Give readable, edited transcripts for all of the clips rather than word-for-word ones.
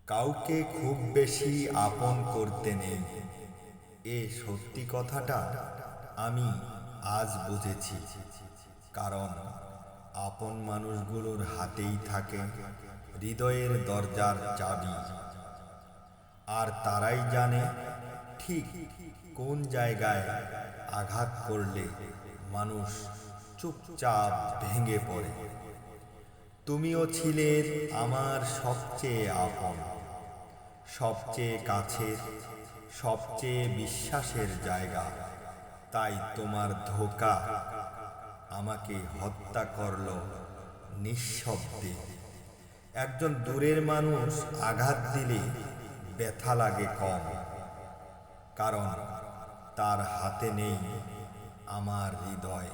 কাউকে খুব বেশি আপন করতে নেই, এ সত্যি কথাটা আমি আজ বুঝেছি। কারণ আপন মানুষগুলোর হাতেই থাকে হৃদয়ের দরজার চাবি, আর তারাই জানে ঠিক কোন জায়গায় আঘাত করলে মানুষ চুপচাপ ভেঙে পড়ে। তুমিও ছিলে আমার সবচেয়ে আপন, সবচেয়ে কাছের, সবচেয়ে বিশ্বাসের জায়গা। তাই তোমার ধোঁকা আমাকে হত্যা করল নিঃশব্দে। একজন দূরের মানুষ আঘাত দিলে ব্যথা লাগে কম, কারণ তার হাতে নেই আমার হৃদয়।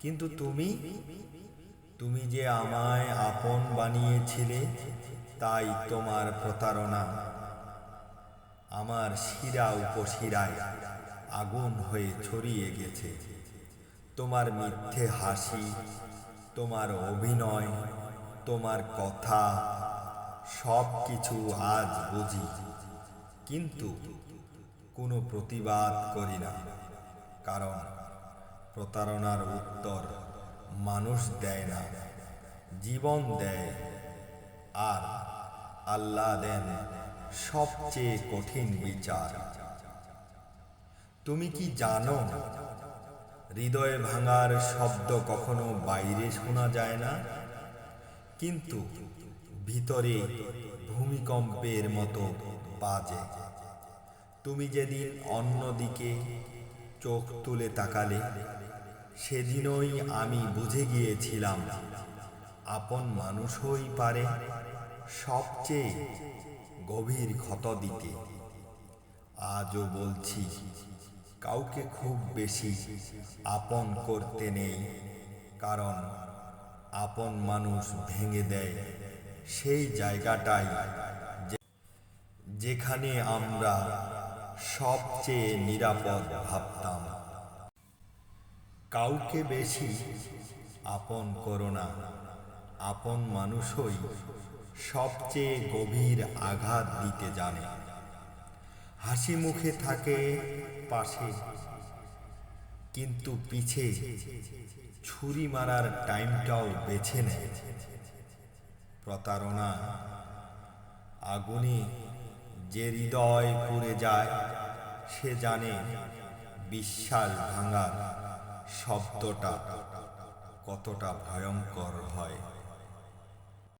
কিন্তু তুমি যে আমায় আপন বানিয়েছিলে, তাই তোমার প্রতারণা আমার শিরা উপশিরায় আগুন হয়ে ছড়িয়ে গেছে। তোমার মিথ্যে হাসি, তোমার অভিনয়, তোমার কথা, সব কিছু আজ বুঝি, কিন্তু কোনো প্রতিবাদ করি না। কারণ প্রতারণার উত্তর মানুষ দেয় না, জীবন দেয়। আর আল্লাহ দেন সবচেয়ে কঠিন বিচার। তুমি কি জানো, হৃদয় ভাঙার শব্দ কখনো বাইরে শোনা যায় না, কিন্তু ভিতরে ভূমিকম্পের মতো বাজে। তুমি যেদিন অন্যদিকে চোখ তুলে তাকালে, সেদিনই আমি বুঝে গিয়েছিলাম আপন মানুষই পারে সবচেয়ে গভীর ক্ষত দিতে। আজও বলছি, কাউকে খুব বেশি আপন করতে নেই, কারণ আপন মানুষ ভেঙে দেয় সেই জায়গাটাই যেখানে আমরা সবচেয়ে নিরাপদ ভাবতাম। কাউকে বেশি আপন করো না, আপন মানুষই সবচেয়ে গভীর আঘাত দিতে জানে। হাসি মুখে থাকে পাশে, কিন্তু পিছে ছুরি মারার টাইমটাও বেছে নেয়। প্রতারণা আগুনে যে হৃদয় পুড়ে যায়, সে জানে বিশ্বাস ভাঙার শব্দটা কতটা ভয়ঙ্কর হয়।